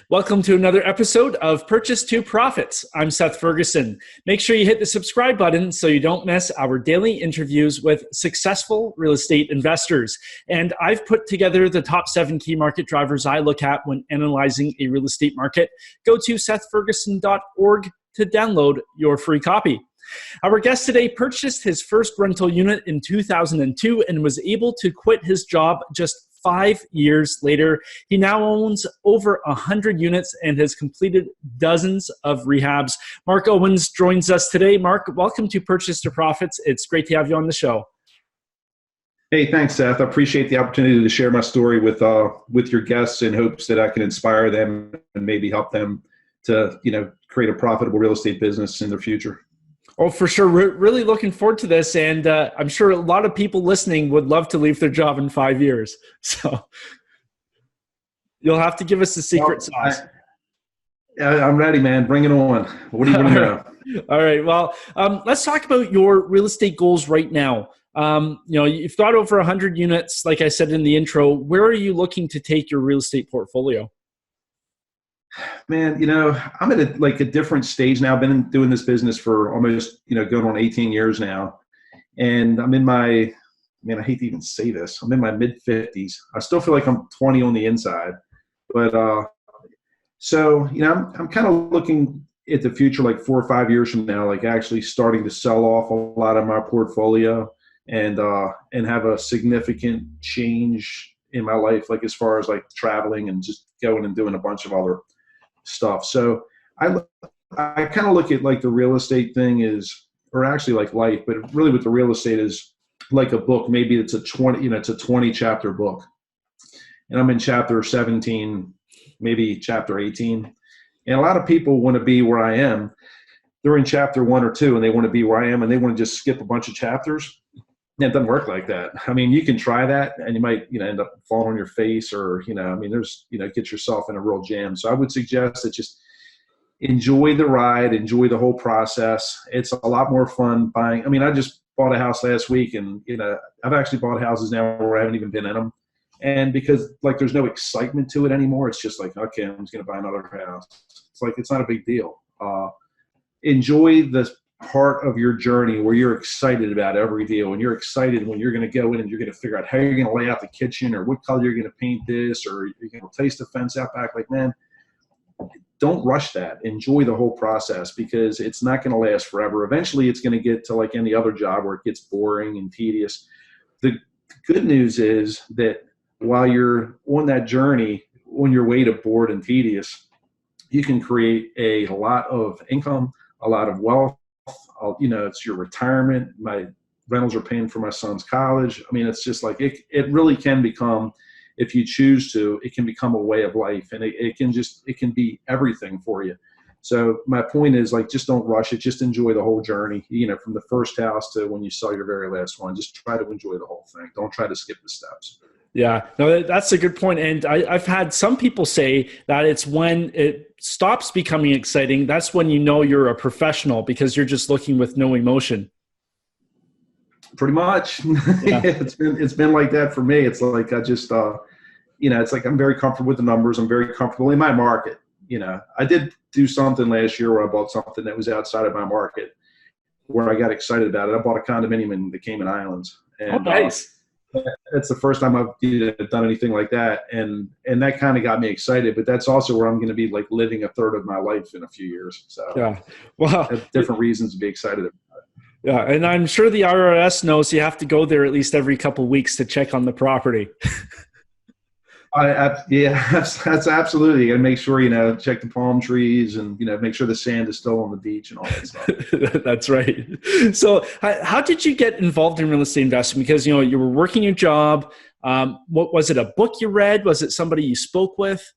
Welcome to another episode of Purchase to Profits. I'm Seth Ferguson. Make sure you hit the subscribe button so you don't miss our daily interviews with successful real estate investors. And I've put together the top 7 key market drivers I look at when analyzing a real estate market. Go to sethferguson.org to download your free copy. Our guest today purchased his first rental unit in 2002 and was able to quit his job just 5 years later. He now owns over 100 units and has completed dozens of rehabs. Mark Owens joins us today. Mark, welcome to Purchase to Profits. It's great to have you on the show. Hey, thanks, Seth. I appreciate the opportunity to share my story with your guests in hopes that I can inspire them and maybe help them to, create a profitable real estate business in their future. Oh, for sure. We're really looking forward to this. And I'm sure a lot of people listening would love to leave their job in 5 years. So you'll have to give us the secret sauce. I'm ready, man. Bring it on. What do you want to know? All right. Well, let's talk about your real estate goals right now. You've got over 100 units, like I said in the intro. Where are you looking to take your real estate portfolio? Man, I'm at a different stage now. I've been doing this business for almost, going on 18 years now. And I'm in I hate to even say this. I'm in my mid 50s. I still feel like I'm 20 on the inside. But I'm kind of looking at the future, like 4 or 5 years from now, like actually starting to sell off a lot of my portfolio and have a significant change in my life, like as far as like traveling and just going and doing a bunch of other stuff. So I kind of look at like the real estate thing or actually like life, but really with the real estate is like a book. Maybe it's a 20 chapter book, and I'm in chapter 17, maybe chapter 18. And a lot of people want to be where I am. They're in chapter 1 or 2 and they want to be where I am and they want to just skip a bunch of chapters. And it doesn't work like that. I mean, you can try that and you might, end up falling on your face or, get yourself in a real jam. So I would suggest that just enjoy the ride, enjoy the whole process. It's a lot more fun buying. I just bought a house last week and, I've actually bought houses now where I haven't even been in them. And because like, there's no excitement to it anymore. It's just like, okay, I'm just going to buy another house. It's like, it's not a big deal. Enjoy the part of your journey where you're excited about every deal and you're excited when you're going to go in and you're going to figure out how you're going to lay out the kitchen or what color you're going to paint this or you're going to replace the fence out back. Like, man, don't rush that. Enjoy the whole process because it's not going to last forever. Eventually it's going to get to like any other job where it gets boring and tedious. The good news is that while you're on that journey, on your way to bored and tedious, you can create a lot of income, a lot of wealth. It's your retirement. My rentals are paying for my son's college. It's just like it really can become, if you choose to, it can become a way of life and it can be everything for you. So my point is like, just don't rush it. Just enjoy the whole journey, from the first house to when you sell your very last one. Just try to enjoy the whole thing. Don't try to skip the steps. Yeah, no, that's a good point. And I've had some people say that it's when it stops becoming exciting, that's when you're a professional because you're just looking with no emotion. Pretty much. Yeah. It's been like that for me. It's like I just, it's like I'm very comfortable with the numbers. I'm very comfortable in my market. I did do something last year where I bought something that was outside of my market where I got excited about it. I bought a condominium in the Cayman Islands. And, oh, nice. That's the first time I've done anything like that. And that kind of got me excited, but that's also where I'm going to be like living a third of my life in a few years. So yeah, well, different reasons to be excited about it. Yeah. And I'm sure the IRS knows you have to go there at least every couple of weeks to check on the property. That's absolutely. And make sure, check the palm trees and, make sure the sand is still on the beach and all that stuff. That's right. So how did you get involved in real estate investing? Because, you were working your job. What was it? A book you read? Was it somebody you spoke with?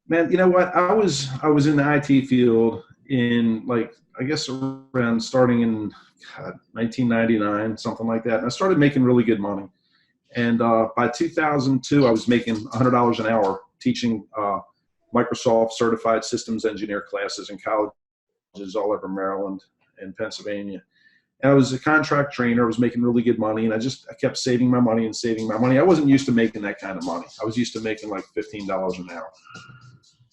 Man, you know what? I was in the IT field in around starting in 1999, something like that. And I started making really good money. And by 2002, I was making $100 an hour teaching Microsoft certified systems engineer classes in colleges all over Maryland and Pennsylvania. And I was a contract trainer. I was making really good money, and I kept saving my money and saving my money. I wasn't used to making that kind of money. I was used to making like $15 an hour.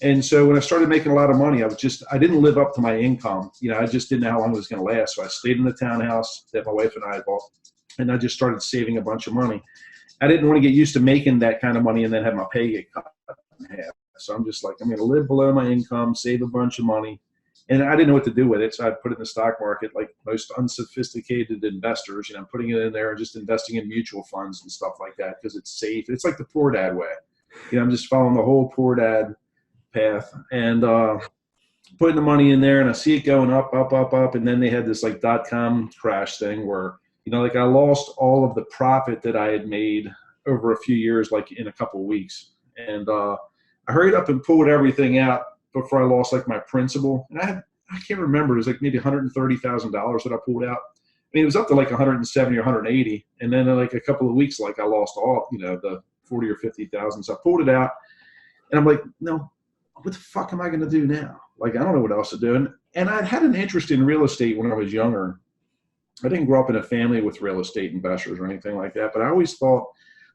And so when I started making a lot of money, I didn't live up to my income. I just didn't know how long it was going to last. So I stayed in the townhouse that my wife and I bought, and I just started saving a bunch of money. I didn't want to get used to making that kind of money and then have my pay get cut in half. So I'm just like, I'm going to live below my income, save a bunch of money. And I didn't know what to do with it. So I put it in the stock market like most unsophisticated investors, putting it in there and just investing in mutual funds and stuff like that because it's safe. It's like the poor dad way. I'm just following the whole poor dad path and putting the money in there, and I see it going up, up, up, up. And then they had this like .com crash thing where, like I lost all of the profit that I had made over a few years, like in a couple of weeks. And I hurried up and pulled everything out before I lost like my principal. And I can't remember. It was like maybe $130,000 that I pulled out. I mean, it was up to like 170 or 180. And then in like a couple of weeks, like I lost all, the 40 or 50,000. So I pulled it out and I'm like, no, what the fuck am I going to do now? Like, I don't know what else to do. And I'd had an interest in real estate when I was younger. I didn't grow up in a family with real estate investors or anything like that, but I always thought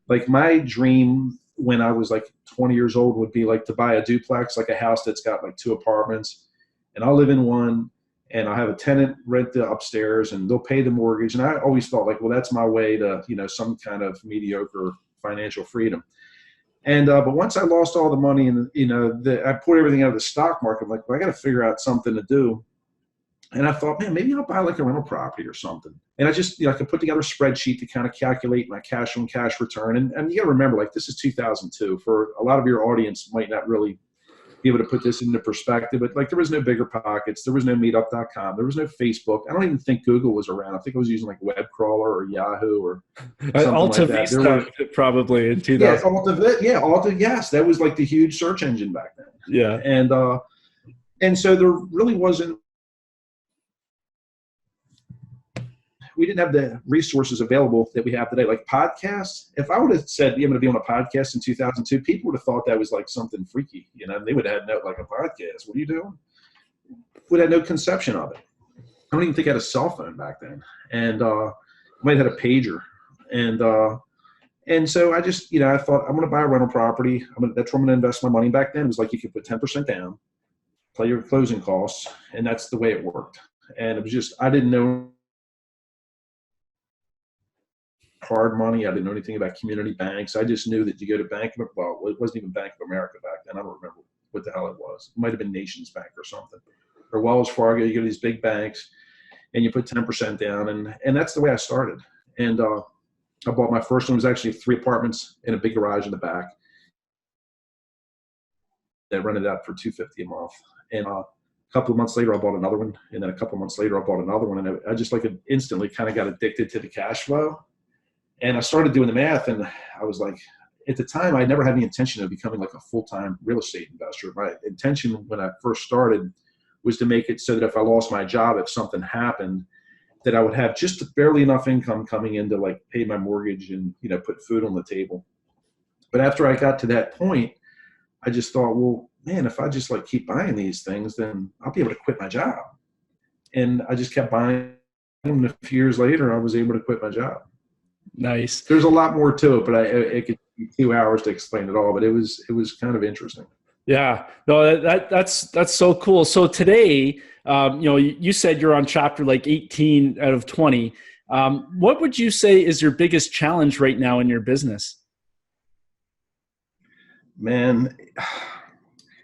like my dream when I was like 20 years old would be like to buy a duplex, like a house that's got like 2 apartments, and I'll live in one and I'll have a tenant rent the upstairs and they'll pay the mortgage. And I always thought like, well, that's my way to, some kind of mediocre financial freedom. And but once I lost all the money and I put everything out of the stock market, I'm like, well, I got to figure out something to do. And I thought, man, maybe I'll buy like a rental property or something. And I just, I could put together a spreadsheet to kind of calculate my cash on cash return. And you got to remember, like, this is 2002. For a lot of your audience might not really be able to put this into perspective, but like there was no Bigger Pockets, there was no Meetup.com, there was no Facebook. I don't even think Google was around. I think I was using like Webcrawler or Yahoo or something Alta like that. Vista probably in 2000. Yeah, Alta, yes, that was like the huge search engine back then. Yeah, and so there really wasn't. We didn't have the resources available that we have today, like podcasts. If I would have said, I'm going to be on a podcast in 2002, people would have thought that was like something freaky. They would have had like a podcast. What are you doing? Would have no conception of it. I don't even think I had a cell phone back then. And I might have had a pager. And so I just, I thought I'm going to buy a rental property. That's where I'm going to invest my money. Back then it was like you could put 10% down, play your closing costs, and that's the way it worked. And it was just, I didn't know hard money. I didn't know anything about community banks. I just knew that you go to it wasn't even Bank of America back then. I don't remember what the hell it was. It might have been Nations Bank or something. Or Wells Fargo. You go to these big banks and you put 10% down. And that's the way I started. And I bought my first one. It was actually 3 apartments and a big garage in the back. That rented out for $250 a month. And a couple of months later, I bought another one. And then a couple of months later, I bought another one. And I just like instantly kind of got addicted to the cash flow. And I started doing the math, and I was like, at the time, I never had any intention of becoming like a full-time real estate investor. My intention when I first started was to make it so that if I lost my job, if something happened, that I would have just barely enough income coming in to like pay my mortgage and, put food on the table. But after I got to that point, I just thought, well, man, if I just like keep buying these things, then I'll be able to quit my job. And I just kept buying them. And a few years later, I was able to quit my job. Nice. There's a lot more to it, but it could be 2 hours to explain it all. But it was kind of interesting. Yeah, no, that's so cool. So today, you said you're on chapter like 18 out of 20. What would you say is your biggest challenge right now in your business? Man,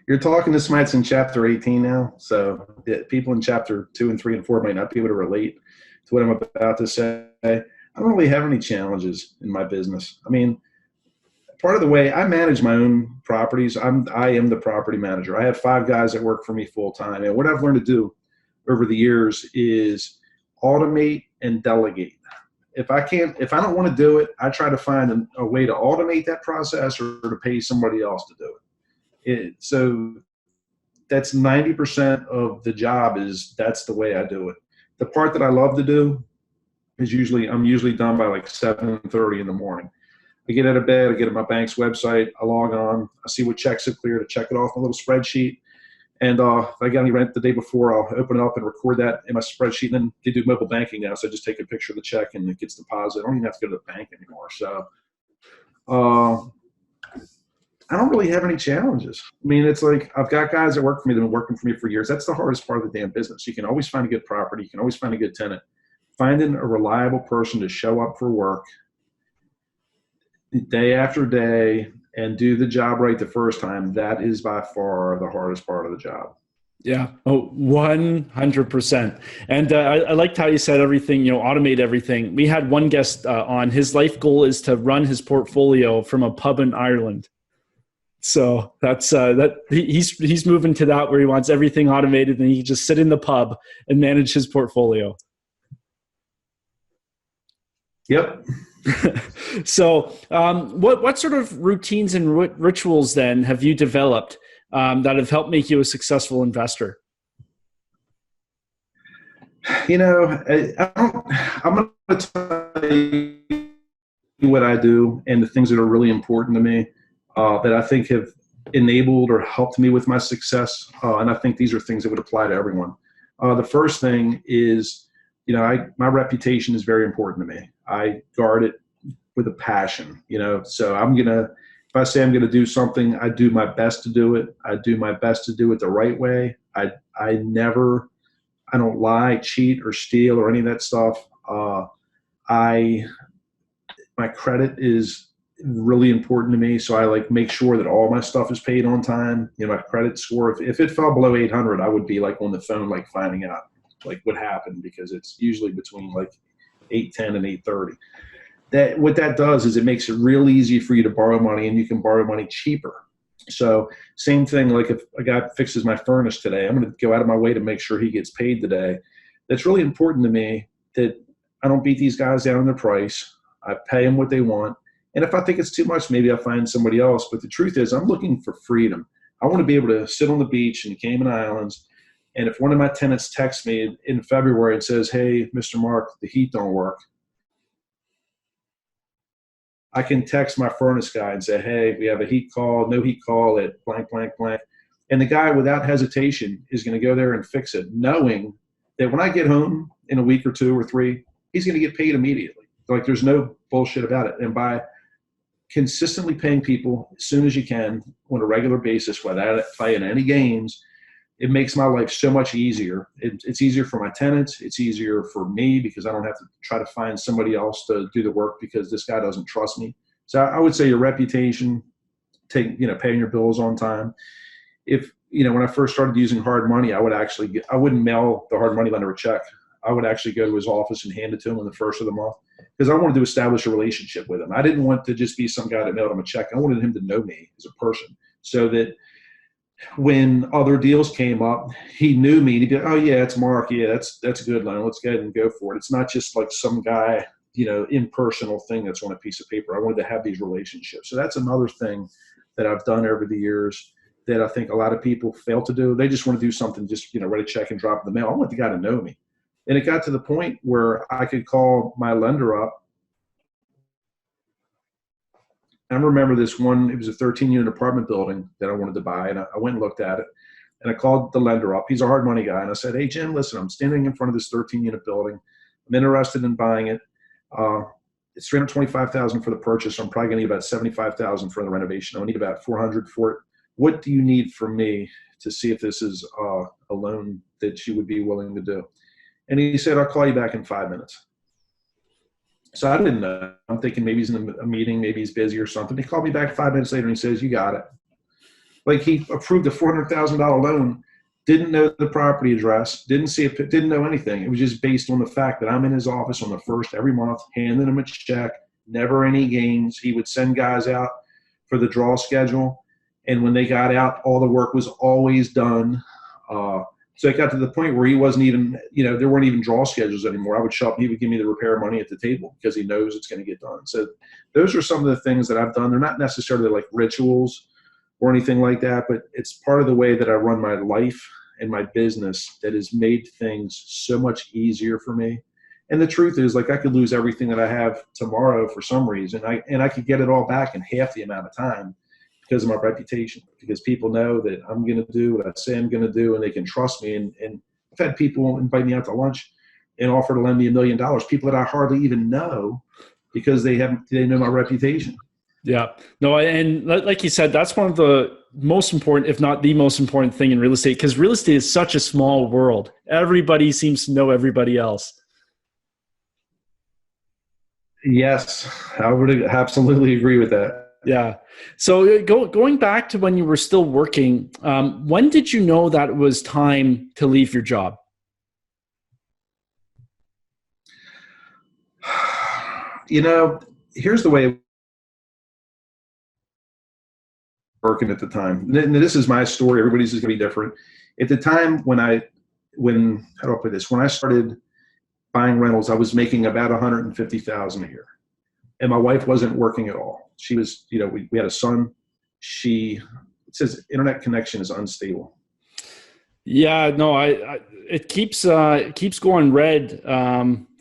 you're talking to somebody that's in chapter 18 now. So people in chapter 2 and 3 and 4 might not be able to relate to what I'm about to say. I don't really have any challenges in my business. I mean, part of the way I manage my own properties, I am the property manager. I have 5 guys that work for me full time. And what I've learned to do over the years is automate and delegate. If I don't want to do it, I try to find a way to automate that process or to pay somebody else to do it. So that's 90% of the job that's the way I do it. The part that I love to do is I'm usually done by like 7:30 in the morning. I get out of bed, I get on my bank's website, I log on, I see what checks are cleared, I check it off my little spreadsheet, And if I got any rent the day before, I'll open it up and record that in my spreadsheet. And then they do mobile banking now, so I just take a picture of the check and it gets deposited. I don't even have to go to the bank anymore. So I don't really have any challenges. I mean, it's like I've got guys that work for me that have been working for me for years. That's the hardest part of the damn business. You can always find a good property. You can always find a good tenant. Finding a reliable person to show up for work day after day and do the job right the first time, that is by far the hardest part of the job. Yeah. Oh, 100%. And I liked how you said everything, automate everything. We had one guest on. His life goal is to run his portfolio from a pub in Ireland. So that's he's moving to that where he wants everything automated and he can just sit in the pub and manage his portfolio. Yep. So what sort of routines and rituals then have you developed that have helped make you a successful investor? I'm going to tell you what I do and the things that are really important to me that I think have enabled or helped me with my success. And I think these are things that would apply to everyone. The first thing is, my reputation is very important to me. I guard it with a passion, so if I say I'm going to do something, I do my best to do it. I do my best to do it the right way. I don't lie, cheat, or steal or any of that stuff. My credit is really important to me. So I make sure that all my stuff is paid on time. My credit score, if it fell below 800, I would be on the phone, finding out what happened, because it's usually between 810 and 830. What that does is it makes it real easy for you to borrow money, and you can borrow money cheaper. So same thing, if a guy fixes my furnace today, I'm going to go out of my way to make sure he gets paid today. That's really important to me, that I don't beat these guys down on their price. I pay them what they want. And if I think it's too much, maybe I'll find somebody else. But the truth is, I'm looking for freedom. I want to be able to sit on the beach in the Cayman Islands, and if one of my tenants texts me in February and says, "Hey, Mr. Mark, the heat don't work," I can text my furnace guy and say, "Hey, we have a no heat call at blank, blank, blank." And the guy, without hesitation, is going to go there and fix it, knowing that when I get home in a week or 2 or 3, he's going to get paid immediately. There's no bullshit about it. And by consistently paying people as soon as you can on a regular basis without playing any games, it makes my life so much easier. It's easier for my tenants. It's easier for me because I don't have to try to find somebody else to do the work because this guy doesn't trust me. So I would say your reputation, paying your bills on time. If, when I first started using hard money, I wouldn't mail the hard money lender a check. I would actually go to his office and hand it to him on the first of the month, because I wanted to establish a relationship with him. I didn't want to just be some guy that mailed him a check. I wanted him to know me as a person, so that when other deals came up, he knew me. He'd be like, "Oh yeah, it's Mark. Yeah, that's a good loan. Let's go ahead and go for it." It's not just some guy, impersonal thing that's on a piece of paper. I wanted to have these relationships. So that's another thing that I've done over the years that I think a lot of people fail to do. They just want to do something, just write a check and drop it in the mail. I want the guy to know me. And it got to the point where I could call my lender up. I remember this one, it was a 13-unit apartment building that I wanted to buy, and I went and looked at it, and I called the lender up. He's a hard money guy, and I said, "Hey, Jim, listen, I'm standing in front of this 13-unit building. I'm interested in buying it. It's $325,000 for the purchase. So I'm probably going to need about $75,000 for the renovation. I'll need about $400 for it. What do you need from me to see if this is a loan that you would be willing to do?" And he said, "I'll call you back in 5 minutes." So I didn't know. I'm thinking maybe he's in a meeting, maybe he's busy or something. He called me back 5 minutes later and he says, "You got it." He approved a $400,000 loan, didn't know the property address, didn't see it, didn't know anything. It was just based on the fact that I'm in his office on the first every month, handing him a check, never any games. He would send guys out for the draw schedule. And when they got out, all the work was always done. So it got to the point where he wasn't even, there weren't even draw schedules anymore. I would show up, he would give me the repair money at the table because he knows it's going to get done. So those are some of the things that I've done. They're not necessarily rituals or anything like that, but it's part of the way that I run my life and my business that has made things so much easier for me. And the truth is, I could lose everything that I have tomorrow for some reason, and I could get it all back in half the amount of time. because of my reputation, because people know that I'm going to do what I say I'm going to do, and they can trust me. And I've had people invite me out to lunch and offer to lend me $1 million, people that I hardly even know, because they know my reputation. Yeah. No, and like you said, that's one of the most important, if not the most important thing in real estate, because real estate is such a small world. Everybody seems to know everybody else. Yes, I would absolutely agree with that. Yeah. So going back to when you were still working, when did you know that it was time to leave your job? Here's the way working at the time. And this is my story. Everybody's is going to be different. At the time when how do I put this? When I started buying rentals, I was making about $150,000 a year, and my wife wasn't working at all. She was, we had a son. It says internet connection is unstable. Yeah, no, it keeps going red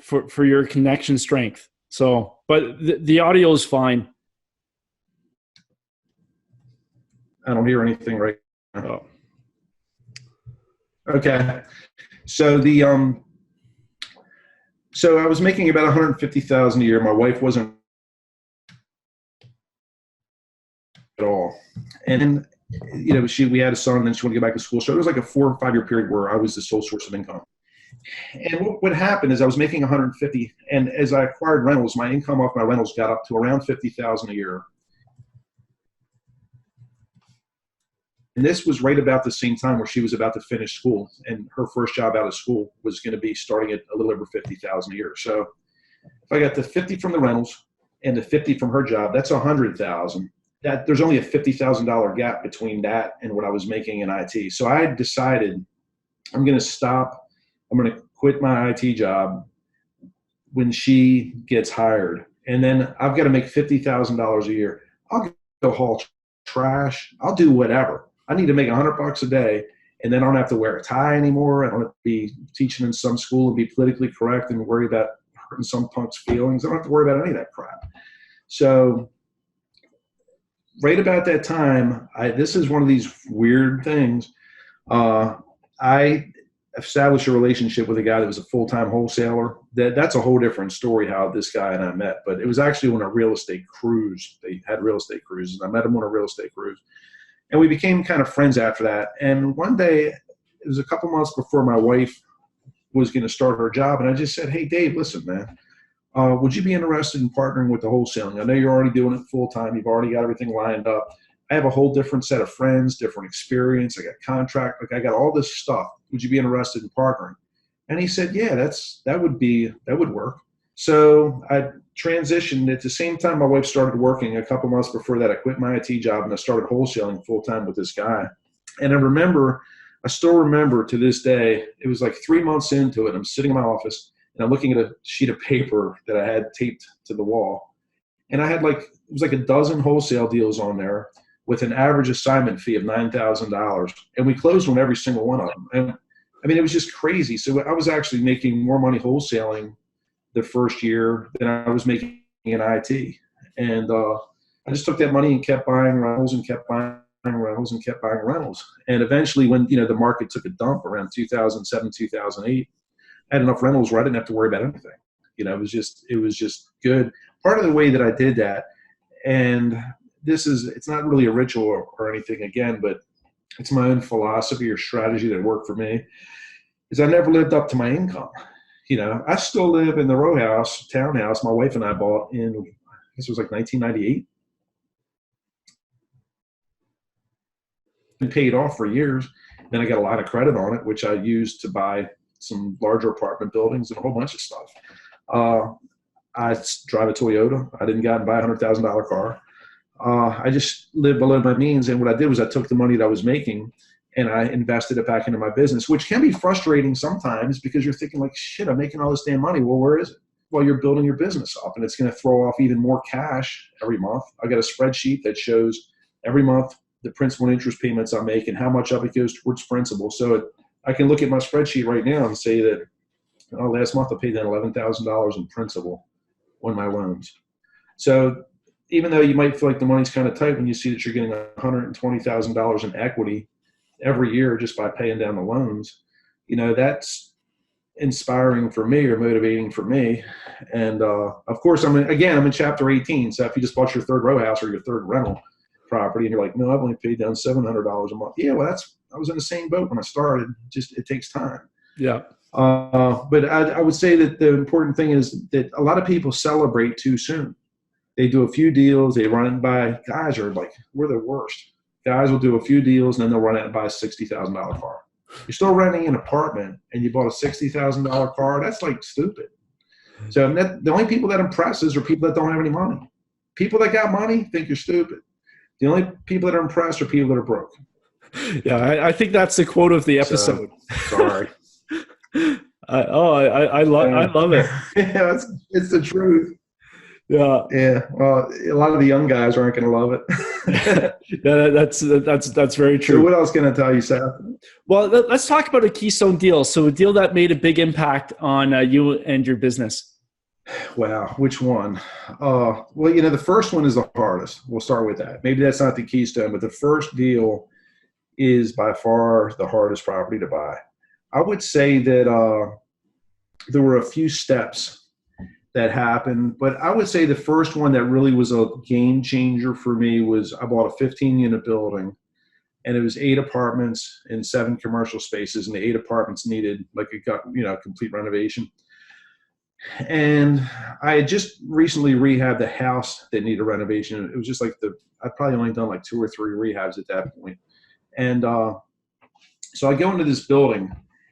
for your connection strength. So, but the audio is fine. I don't hear anything right now. Oh. Okay. So so I was making about $150,000 a year. My wife wasn't at all. And then, we had a son, and then she wanted to get back to school. So it was like a 4 or 5 year period where I was the sole source of income. And what happened is I was making 150, and as I acquired rentals, my income off my rentals got up to around 50,000 a year. And this was right about the same time where she was about to finish school, and her first job out of school was going to be starting at a little over 50,000 a year. So if I got the 50 from the rentals and the 50 from her job, that's 100,000. That there's only a $50,000 gap between that and what I was making in IT. So I decided I'm going to stop. I'm going to quit my IT job when she gets hired, and then I've got to make $50,000 a year. I'll go haul trash. I'll do whatever. I need to make $100 a day, and then I don't have to wear a tie anymore. I don't have to be teaching in some school and be politically correct and worry about hurting some punk's feelings. I don't have to worry about any of that crap. So right about that time, this is one of these weird things. I established a relationship with a guy that was a full-time wholesaler. That's a whole different story how this guy and I met, but it was actually on a real estate cruise. They had real estate cruises. I met him on a real estate cruise, and we became kind of friends after that. And one day, it was a couple months before my wife was going to start her job, and I just said, "Hey, Dave, listen, man, would you be interested in partnering with the wholesaling? I know you're already doing it full-time. You've already got everything lined up. I have a whole different set of friends, different experience. I got contract, I got all this stuff. Would you be interested in partnering?" And he said, "Yeah, that would work." So I transitioned at the same time my wife started working. A couple months before that, I quit my IT job and I started wholesaling full-time with this guy. And I still remember to this day, it was like 3 months into it. I'm sitting in my office and I'm looking at a sheet of paper that I had taped to the wall. And I had it was like a dozen wholesale deals on there with an average assignment fee of $9,000. And we closed on every single one of them. And I mean, it was just crazy. So I was actually making more money wholesaling the first year than I was making in IT. And I just took that money and kept buying rentals and kept buying rentals and kept buying rentals. And eventually when, the market took a dump around 2007, 2008, I had enough rentals where I didn't have to worry about anything. It was just good. Part of the way that I did that, and it's not really a ritual or anything again, but it's my own philosophy or strategy that worked for me, is I never lived up to my income. I still live in the row house, townhouse my wife and I bought in, I guess it was like 1998. And paid off for years. Then I got a lot of credit on it, which I used to buy some larger apartment buildings and a whole bunch of stuff. I drive a Toyota. I didn't go out and buy a $100,000 car. I just lived below my means. And what I did was I took the money that I was making and I invested it back into my business, which can be frustrating sometimes because you're thinking like, shit, I'm making all this damn money. Well, where is it? Well, you're building your business up and it's going to throw off even more cash every month. I got a spreadsheet that shows every month the principal and interest payments I make and how much of it goes towards principal. So I can look at my spreadsheet right now and say that last month I paid down $11,000 in principal on my loans. So even though you might feel like the money's kind of tight when you see that you're getting $120,000 in equity every year just by paying down the loans, that's inspiring for me or motivating for me. And of course, I'm in chapter 18. So if you just bought your third row house or your third rental property and you're like, no, I've only paid down $700 a month. Yeah, well, I was in the same boat when I started. Just it takes time. Yeah. But I would say that the important thing is that a lot of people celebrate too soon. They do a few deals, they run it by. Guys are like, we're the worst. Guys will do a few deals and then they'll run out and buy a $60,000 car. You're still renting an apartment and you bought a $60,000 car. That's like stupid. So the only people that impresses are people that don't have any money. People that got money think you're stupid. The only people that are impressed are people that are broke. Yeah, I think that's the quote of the episode. So, sorry. I love it. Yeah, it's the truth. Yeah. Yeah. Well, a lot of the young guys aren't going to love it. Yeah, that's very true. So what else can I tell you, Seth? Well, let's talk about a keystone deal. So a deal that made a big impact on you and your business. Wow. Which one? Well, the first one is the hardest. We'll start with that. Maybe that's not the keystone, but the first deal is by far the hardest property to buy. I would say that there were a few steps that happened, but I would say the first one that really was a game changer for me was I bought a 15-unit building, and it was 8 apartments and 7 commercial spaces, and the 8 apartments needed complete renovation. And I had just recently rehabbed the house that needed renovation. It was just like I'd probably only done like 2 or 3 rehabs at that point. And so I go into this building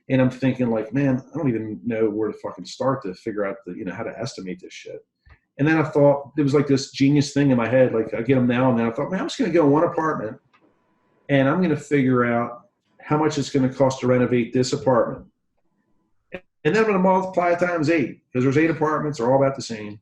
and I'm thinking like, man, I don't even know where to fucking start to figure out how to estimate this shit. And then I thought there was like this genius thing in my head. Like I get them now and then I thought, man, I'm just going to go in one apartment and I'm going to figure out how much it's going to cost to renovate this apartment. And then I'm going to multiply it times 8 because there's 8 apartments. They're all about the same.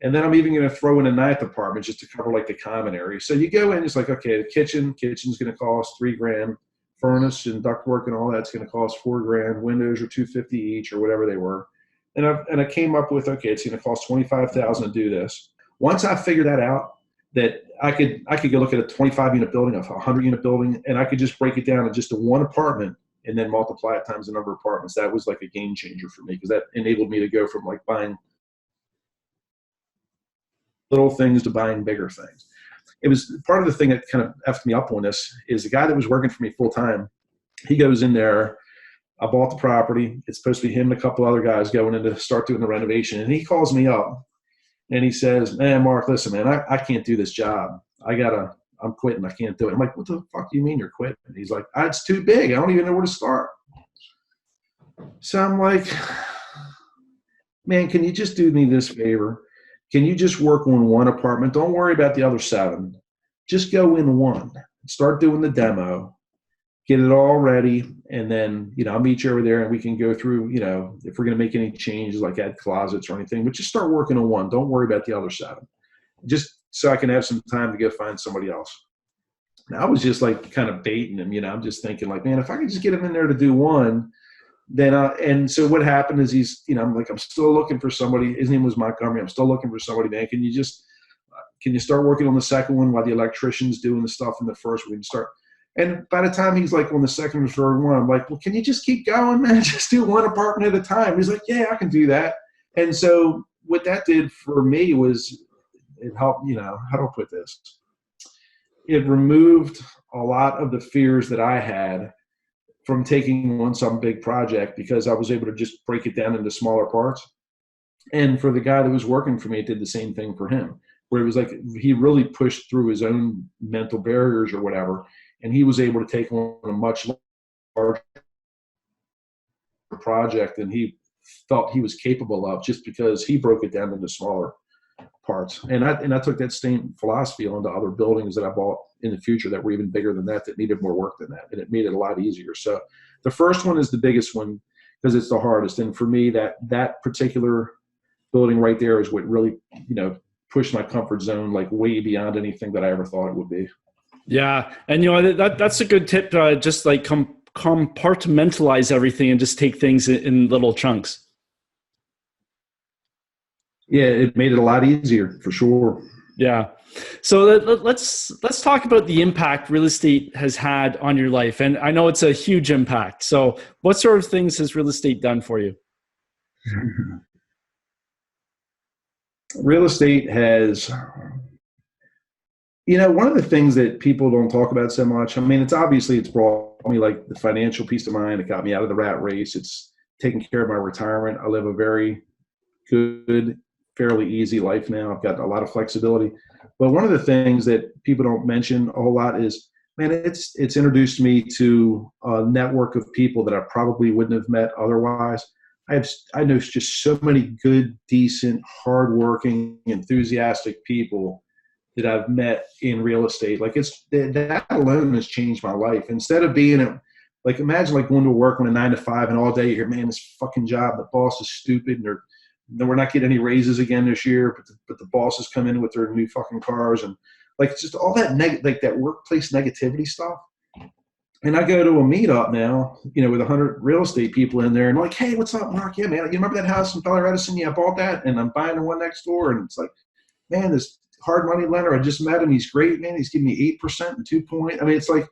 And then I'm even going to throw in a 9th apartment just to cover like the common area. So you go in, it's like, okay, the kitchen's going to cost $3,000. Furnace and ductwork and all that's going to cost $4,000. Windows are $250 each or whatever they were. And I came up with, okay, it's going to cost $25,000 to do this. Once I figured that out, that I could go look at a 25-unit building, a 100-unit building, and I could just break it down to just one apartment and then multiply it times the number of apartments. That was like a game changer for me because that enabled me to go from like buying little things to buying bigger things. It was part of the thing that kind of effed me up on this is the guy that was working for me full time. He goes in there. I bought the property. It's supposed to be him and a couple other guys going in to start doing the renovation. And he calls me up and he says, man, Mark, listen, man, I can't do this job. I'm quitting. I can't do it. I'm like, what the fuck do you mean you're quitting? And he's like, it's too big. I don't even know where to start. So I'm like, man, can you just do me this favor? Can you just work on one apartment? Don't worry about the other 7. Just go in one. Start doing the demo. Get it all ready. And then, I'll meet you over there and we can go through, if we're going to make any changes like add closets or anything. But just start working on one. Don't worry about the other 7. Just so I can have some time to go find somebody else. And I was just like kind of baiting him. I'm just thinking like, man, if I could just get him in there to do one, then and so what happened is he's, I'm still looking for somebody. His name was Montgomery. I'm still looking for somebody, man. Can you start working on the second one while the electrician's doing the stuff in the first one? And by the time he's like on the second or third one, I'm like, well, can you just keep going, man? Just do one apartment at a time. He's like, yeah, I can do that. And so what that did for me was it helped, how do I put this? It removed a lot of the fears that I had from taking on some big project because I was able to just break it down into smaller parts. And for the guy that was working for me, it did the same thing for him, where it was like he really pushed through his own mental barriers or whatever, and he was able to take on a much larger project than he felt he was capable of just because he broke it down into smaller parts. And I took that same philosophy onto other buildings that I bought in the future that were even bigger than that needed more work than that. And it made it a lot easier. So the first one is the biggest one because it's the hardest. And for me, that particular building right there is what really, pushed my comfort zone like way beyond anything that I ever thought it would be. Yeah. And, that's a good tip. Just like compartmentalize everything and just take things in little chunks. Yeah, it made it a lot easier for sure. Yeah. So let's talk about the impact real estate has had on your life. And I know it's a huge impact. So what sort of things has real estate done for you? Real estate has, one of the things that people don't talk about so much, I mean, it's brought me like the financial peace of mind. It got me out of the rat race. It's taking care of my retirement. I live a very good, fairly easy life now. I've got a lot of flexibility. But one of the things that people don't mention a whole lot is, man, it's introduced me to a network of people that I probably wouldn't have met otherwise. I know just so many good, decent, hardworking, enthusiastic people that I've met in real estate. Like that alone has changed my life. Instead of being like, imagine like going to work on a 9 to 5 and all day you hear, man, this fucking job, the boss is stupid, and we're not getting any raises again this year, but the bosses come in with their new fucking cars, and like just all that like that workplace negativity stuff. And I go to a meetup now, with 100 real estate people in there, and I'm like, hey, what's up, Mark? Yeah, man, you remember that house in Colorado? Yeah, I bought that, and I'm buying the one next door, and it's like, man, this hard money lender, I just met him. He's great, man. He's giving me 8% and 2 point. I mean, it's like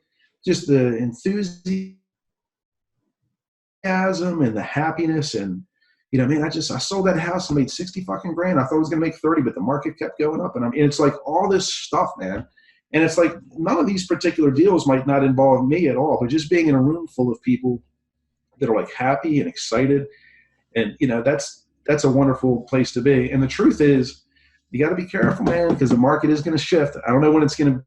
just the enthusiasm and the happiness, and man, I sold that house and made 60 fucking grand. I thought it was gonna make 30, but the market kept going up, and it's like all this stuff, man. And it's like none of these particular deals might not involve me at all, but just being in a room full of people that are like happy and excited, and that's a wonderful place to be. And the truth is, you got to be careful, man, because the market is going to shift. I don't know when it's going to.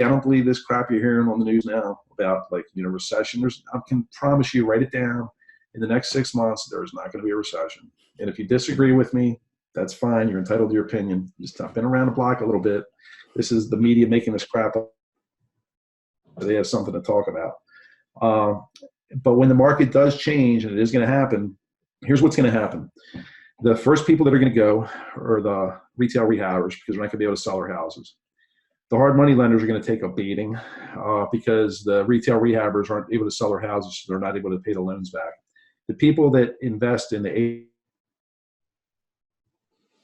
I don't believe this crap you're hearing on the news now about recession. I can promise you, write it down. In the next 6 months, there is not going to be a recession. And if you disagree with me, that's fine. You're entitled to your opinion. Just I've been around the block a little bit. This is the media making this crap up. They have something to talk about. But when the market does change, and it is going to happen, here's what's going to happen. The first people that are going to go are the retail rehabbers, because they're not going to be able to sell their houses. The hard money lenders are going to take a beating because the retail rehabbers aren't able to sell their houses, so they're not able to pay the loans back. The people that invest in the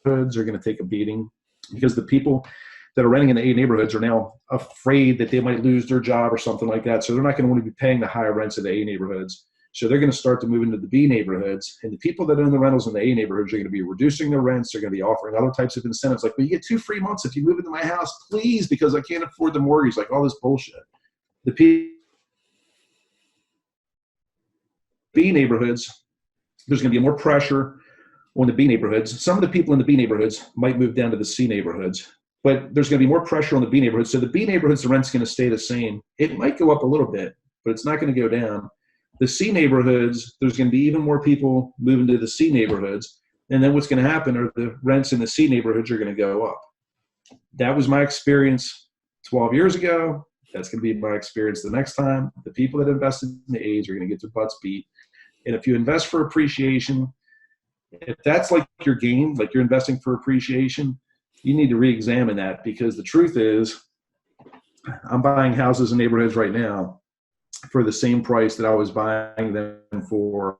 neighborhoods are going to take a beating because the people that are renting in the A neighborhoods are now afraid that they might lose their job or something like that. So they're not going to want to be paying the higher rents in the A neighborhoods. So they're going to start to move into the B neighborhoods. And the people that own the rentals in the A neighborhoods are going to be reducing their rents. They're going to be offering other types of incentives. Like, well, you get 2 free months if you move into my house, please, because I can't afford the mortgage, like all this bullshit. The B neighborhoods, there's going to be more pressure on the B neighborhoods. Some of the people in the B neighborhoods might move down to the C neighborhoods, but there's going to be more pressure on the B neighborhoods. So the B neighborhoods, the rent's going to stay the same. It might go up a little bit, but it's not going to go down. The C neighborhoods, there's going to be even more people moving to the C neighborhoods. And then what's going to happen are the rents in the C neighborhoods are going to go up. That was my experience 12 years ago. That's going to be my experience the next time. The people that invested in the A's are going to get their butts beat. And if you invest for appreciation, if that's like your game, like you're investing for appreciation, you need to re-examine that, because the truth is, I'm buying houses in neighborhoods right now for the same price that I was buying them for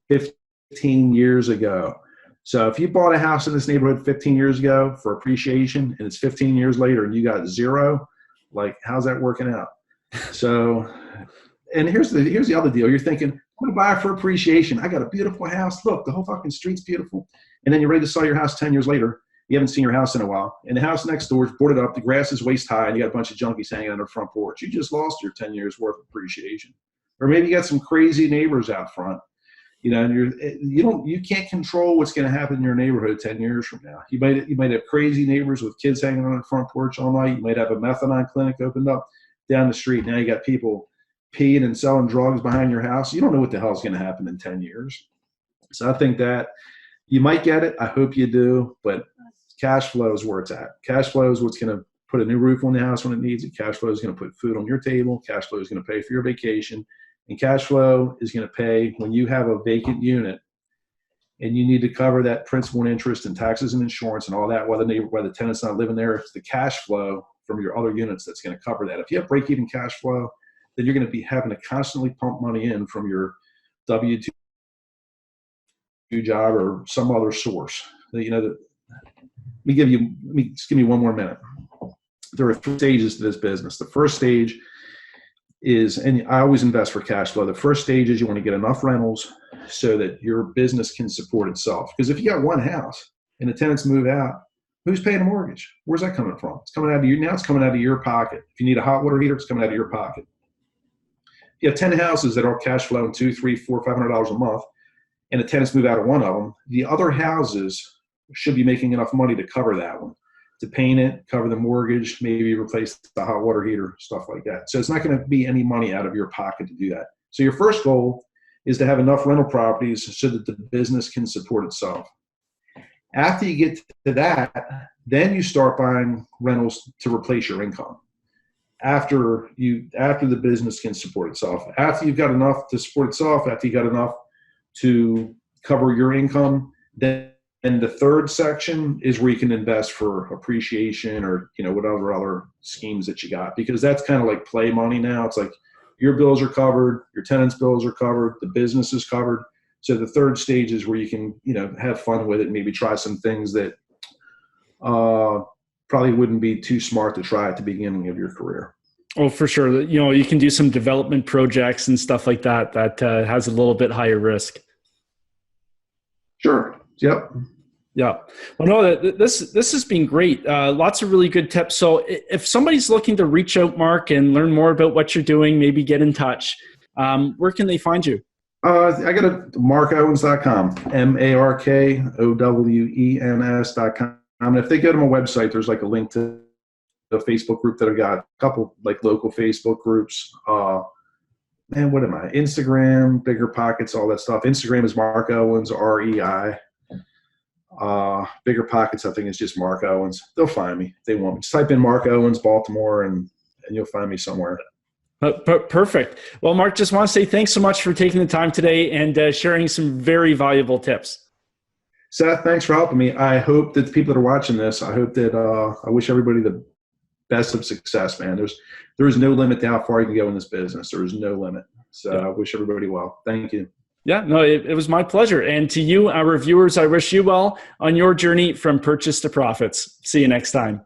15 years ago. So if you bought a house in this neighborhood 15 years ago for appreciation, and it's 15 years later and you got zero, like, how's that working out? So, and here's the other deal. You're thinking, I'm going to buy it for appreciation. I got a beautiful house. Look, the whole fucking street's beautiful. And then you're ready to sell your house 10 years later. You haven't seen your house in a while. And the house next door is boarded up. The grass is waist high, and you got a bunch of junkies hanging on the front porch. You just lost your 10 years worth of appreciation. Or maybe you got some crazy neighbors out front. And you can't control what's going to happen in your neighborhood 10 years from now. You might have crazy neighbors with kids hanging on the front porch all night. You might have a methadone clinic opened up down the street. Now you got people peeing and selling drugs behind your house. You don't know what the hell is going to happen in 10 years. So I think that you might get it. I hope you do. But cash flow is where it's at. Cash flow is what's going to put a new roof on the house when it needs it. Cash flow is going to put food on your table. Cash flow is going to pay for your vacation. And cash flow is going to pay when you have a vacant unit and you need to cover that principal and interest and taxes and insurance and all that while the tenant's not living there. It's the cash flow from your other units that's going to cover that. If you have break-even cash flow, then you're going to be having to constantly pump money in from your W-2 job or some other source. Just give me one more minute. There are 3 stages to this business. The first stage is, and I always invest for cash flow. The first stage is you want to get enough rentals so that your business can support itself. Because if you got one house and the tenants move out, who's paying the mortgage? Where's that coming from? It's coming out of you. Now it's coming out of your pocket. If you need a hot water heater, it's coming out of your pocket. If you have 10 houses that are cash flowing $200, $300, $400, $500 a month, and the tenants move out of one of them, the other houses should be making enough money to cover that one, to paint it, cover the mortgage, maybe replace the hot water heater, stuff like that. So it's not going to be any money out of your pocket to do that. So your first goal is to have enough rental properties so that the business can support itself. After you get to that, then you start buying rentals to replace your income. After the business can support itself, after you've got enough to support itself, after you got enough to cover your income, then the third section is where you can invest for appreciation or, whatever other schemes that you got, because that's kind of like play money now. It's like your bills are covered, your tenants' bills are covered, the business is covered. So the third stage is where you can, have fun with it and maybe try some things that probably wouldn't be too smart to try at the beginning of your career. Oh, for sure. You can do some development projects and stuff like that has a little bit higher risk. Sure. Yep. Yeah. Well, no, this has been great. Lots of really good tips. So if somebody's looking to reach out, Mark, and learn more about what you're doing, maybe get in touch, where can they find you? I got a markowens.com, markowens.com. And if they go to my website, there's like a link to the Facebook group that I got, a couple like local Facebook groups. What am I? Instagram, Bigger Pockets, all that stuff. Instagram is Mark Owens, REI. Bigger Pockets, I think it's just Mark Owens. They'll find me if they want me. Just type in Mark Owens, Baltimore, and you'll find me somewhere. Perfect. Well, Mark, just want to say thanks so much for taking the time today and sharing some very valuable tips. Seth, thanks for helping me. I hope that the people that are watching this, I wish everybody the best of success, man. There's no limit to how far you can go in this business. There is no limit. So I wish everybody well. Thank you. Yeah, no, it was my pleasure. And to you, our viewers, I wish you well on your journey from purchase to profits. See you next time.